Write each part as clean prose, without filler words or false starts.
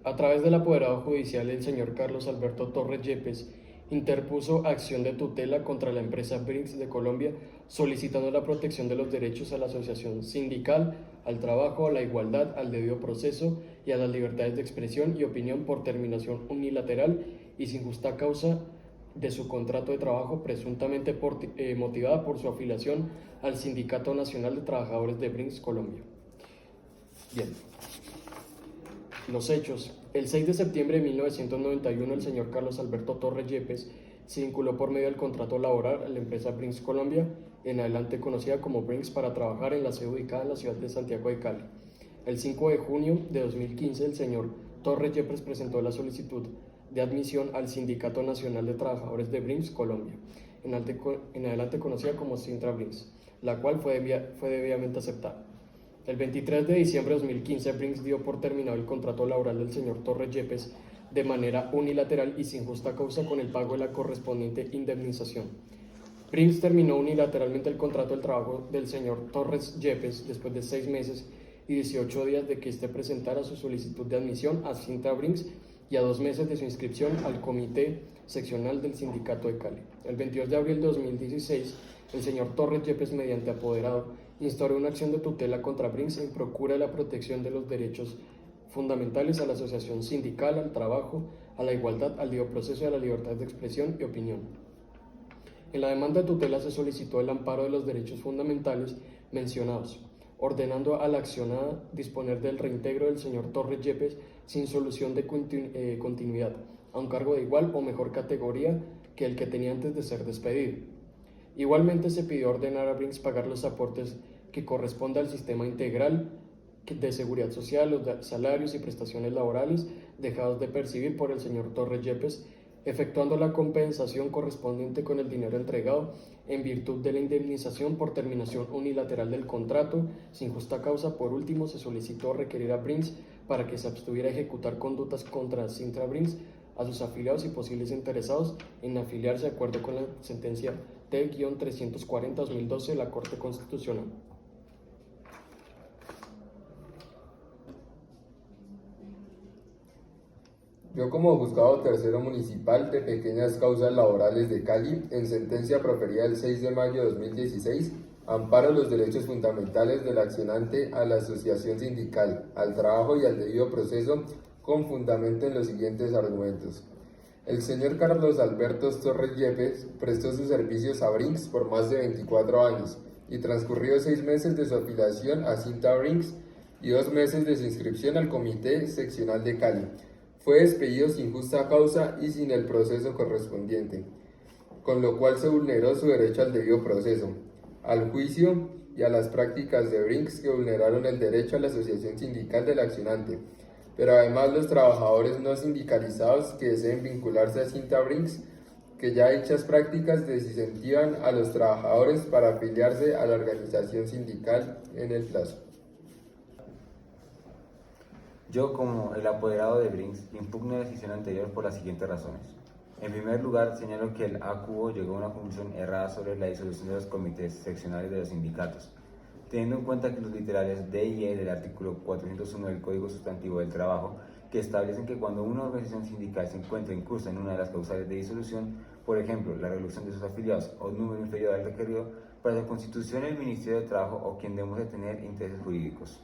A través del apoderado judicial, el señor Carlos Alberto Torres Yepes interpuso acción de tutela contra la empresa Brinks de Colombia, solicitando la protección de los derechos a la asociación sindical, al trabajo, a la igualdad, al debido proceso y a las libertades de expresión y opinión por terminación unilateral y sin justa causa de su contrato de trabajo presuntamente motivada por su afiliación al Sindicato Nacional de Trabajadores de Brinks Colombia. Bien. Los hechos. El 6 de septiembre de 1991, el señor Carlos Alberto Torres Yepes se vinculó por medio del contrato laboral a la empresa Brinks Colombia, en adelante conocida como Brinks, para trabajar en la sede ubicada en la ciudad de Santiago de Cali. El 5 de junio de 2015, el señor Torres Yepes presentó la solicitud de admisión al Sindicato Nacional de Trabajadores de Brinks Colombia, en adelante conocida como Sintra Brinks, la cual fue debidamente aceptada. El 23 de diciembre de 2015, Brinks dio por terminado el contrato laboral del señor Torres Yepes de manera unilateral y sin justa causa con el pago de la correspondiente indemnización. Brinks terminó unilateralmente el contrato de trabajo del señor Torres Yepes después de 6 meses y 18 días de que éste presentara su solicitud de admisión a Sintra Brinks y a 2 meses de su inscripción al Comité Seccional del Sindicato de Cali. El 22 de abril de 2016, el señor Torres Yepes, mediante apoderado, instauró una acción de tutela contra Brinks en procura de la protección de los derechos fundamentales a la asociación sindical, al trabajo, a la igualdad, al debido proceso y a la libertad de expresión y opinión. En la demanda de tutela se solicitó el amparo de los derechos fundamentales mencionados, ordenando a la accionada disponer del reintegro del señor Torres Yepes sin solución de continuidad, a un cargo de igual o mejor categoría que el que tenía antes de ser despedido. Igualmente se pidió ordenar a Brinks pagar los aportes que corresponde al sistema integral de seguridad social, los salarios y prestaciones laborales dejados de percibir por el señor Torres Yepes, efectuando la compensación correspondiente con el dinero entregado en virtud de la indemnización por terminación unilateral del contrato sin justa causa. Por último, se solicitó requerir a Brinks para que se abstuviera a ejecutar conductas contra Sintra Brinks, a sus afiliados y posibles interesados en afiliarse de acuerdo con la sentencia T-340-2012 de la Corte Constitucional. Yo, como juzgado tercero municipal de pequeñas causas laborales de Cali, en sentencia proferida el 6 de mayo de 2016, amparo los derechos fundamentales del accionante a la asociación sindical, al trabajo y al debido proceso, con fundamento en los siguientes argumentos. El señor Carlos Alberto Torres Yepes prestó sus servicios a Brinks por más de 24 años y transcurridos 6 meses de su afiliación a Sintra Brinks y 2 meses de su inscripción al Comité Seccional de Cali. Fue despedido sin justa causa y sin el proceso correspondiente, con lo cual se vulneró su derecho al debido proceso, al juicio y a las prácticas de Brinks que vulneraron el derecho a la asociación sindical del accionante. Pero además los trabajadores no sindicalizados que deseen vincularse a Sintra Brinks, que ya dichas prácticas desincentivan a los trabajadores para afiliarse a la organización sindical en el plazo. Yo, como el apoderado de Brinks, impugno la decisión anterior por las siguientes razones. En primer lugar, señalo que el ACUO llegó a una conclusión errada sobre la disolución de los comités seccionales de los sindicatos, teniendo en cuenta que los literales D y E del artículo 401 del Código Sustantivo del Trabajo, que establecen que cuando una organización sindical se encuentra incursa en una de las causales de disolución, por ejemplo, la reducción de sus afiliados o un número inferior al requerido, para su constitución el Ministerio de Trabajo o quien demuestre tener intereses jurídicos.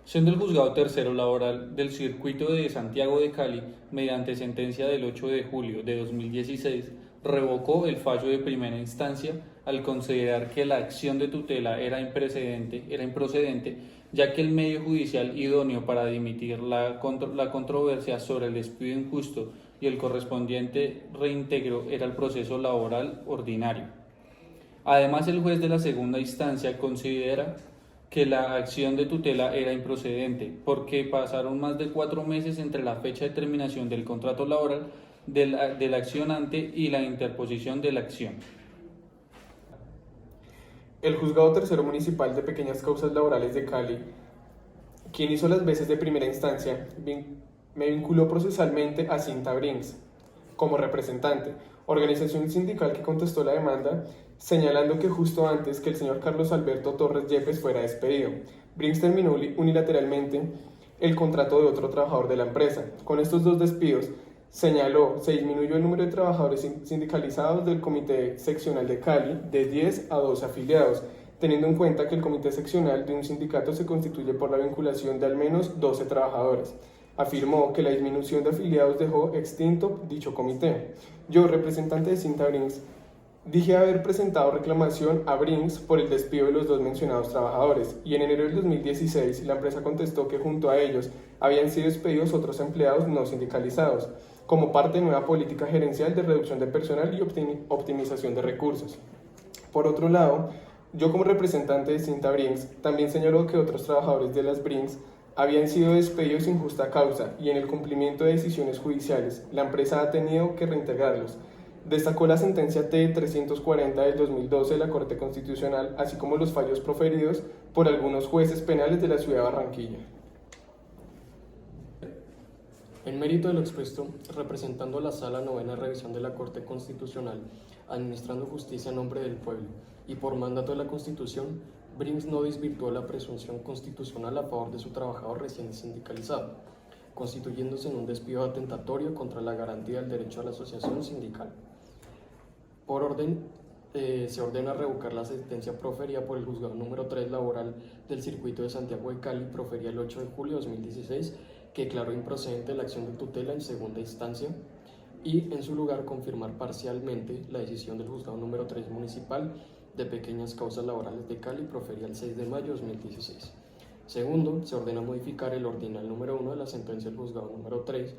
Siendo el juzgado tercero laboral del circuito de Santiago de Cali, mediante sentencia del 8 de julio de 2016, revocó el fallo de primera instancia al considerar que la acción de tutela era improcedente, ya que el medio judicial idóneo para dimitir la controversia sobre el despido injusto y el correspondiente reintegro era el proceso laboral ordinario. Además, el juez de la segunda instancia considera que la acción de tutela era improcedente, porque pasaron más de 4 meses entre la fecha de terminación del contrato laboral del accionante y la interposición de la acción. El juzgado tercero municipal de pequeñas causas laborales de Cali, quien hizo las veces de primera instancia, me vinculó procesalmente a Sintra Brinks como representante, organización sindical que contestó la demanda, señalando que justo antes que el señor Carlos Alberto Torres Yepes fuera despedido, Brinks terminó unilateralmente el contrato de otro trabajador de la empresa. Con estos dos despidos, señaló, se disminuyó el número de trabajadores sindicalizados del Comité Seccional de Cali de 10 a 12 afiliados, teniendo en cuenta que el Comité Seccional de un sindicato se constituye por la vinculación de al menos 12 trabajadores. Afirmó que la disminución de afiliados dejó extinto dicho comité. Yo, representante de Cinta Brinks, dije haber presentado reclamación a Brinks por el despido de los dos mencionados trabajadores, y en enero del 2016 la empresa contestó que junto a ellos habían sido despedidos otros empleados no sindicalizados, como parte de nueva política gerencial de reducción de personal y optimización de recursos. Por otro lado, yo como representante de Cinta Brinks también señaló que otros trabajadores de las Brinks habían sido despedidos sin justa causa y en el cumplimiento de decisiones judiciales, la empresa ha tenido que reintegrarlos. Destacó la sentencia T-340 del 2012 de la Corte Constitucional, así como los fallos proferidos por algunos jueces penales de la ciudad de Barranquilla. En mérito de lo expuesto, representando la Sala Novena Revisión de la Corte Constitucional, administrando justicia en nombre del pueblo y por mandato de la Constitución, Brinks no desvirtuó la presunción constitucional a favor de su trabajador recién sindicalizado, constituyéndose en un despido atentatorio contra la garantía del derecho a la asociación sindical. Por orden, se ordena revocar la sentencia proferida por el juzgado número 3 laboral del Circuito de Santiago de Cali, proferida el 8 de julio de 2016, que declaró improcedente la acción de tutela en segunda instancia, y en su lugar confirmar parcialmente la decisión del juzgado número 3 municipal de pequeñas causas laborales de Cali, proferida el 6 de mayo de 2016. Segundo, se ordena modificar el ordinal número 1 de la sentencia del juzgado número 3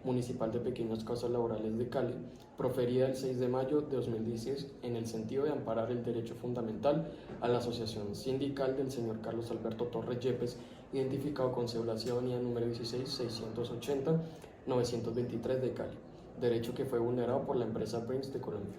municipal de pequeñas causas laborales de Cali, proferida el 6 de mayo de 2016, en el sentido de amparar el derecho fundamental a la asociación sindical del señor Carlos Alberto Torres Yepes, identificado con cédula ciudadanía número 16-680-923 de Cali, derecho que fue vulnerado por la empresa Brinks de Colombia.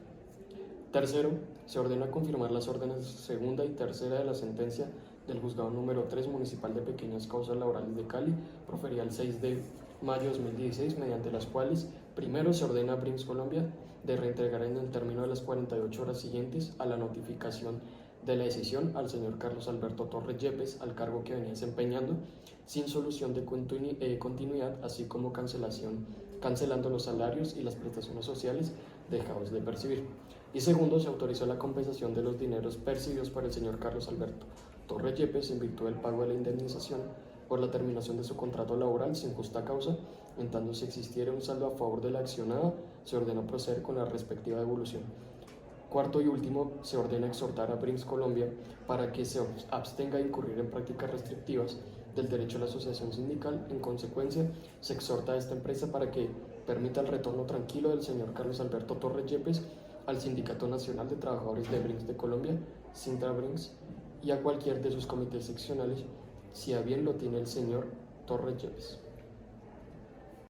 Tercero, se ordena confirmar las órdenes segunda y tercera de la sentencia del juzgado número 3 municipal de pequeñas causas laborales de Cali, proferida el 6 de mayo de 2016, mediante las cuales, primero, se ordena a Brinks Colombia de reintegrar en el término de las 48 horas siguientes a la notificación de la decisión al señor Carlos Alberto Torres Yepes al cargo que venía desempeñando, sin solución de continuidad, así como cancelando los salarios y las prestaciones sociales dejados de percibir. Y segundo, se autorizó la compensación de los dineros percibidos por el señor Carlos Alberto Torres Yepes en virtud del pago de la indemnización por la terminación de su contrato laboral sin justa causa. En tanto, si existiera un saldo a favor de la accionada, se ordena proceder con la respectiva devolución. Cuarto y último, se ordena exhortar a Brinks Colombia para que se abstenga de incurrir en prácticas restrictivas del derecho a la asociación sindical. En consecuencia, se exhorta a esta empresa para que permita el retorno tranquilo del señor Carlos Alberto Torres Yepes al Sindicato Nacional de Trabajadores de Brinks de Colombia, Sintra Brinks, y a cualquier de sus comités seccionales, si a bien lo tiene el señor Torres Yepes.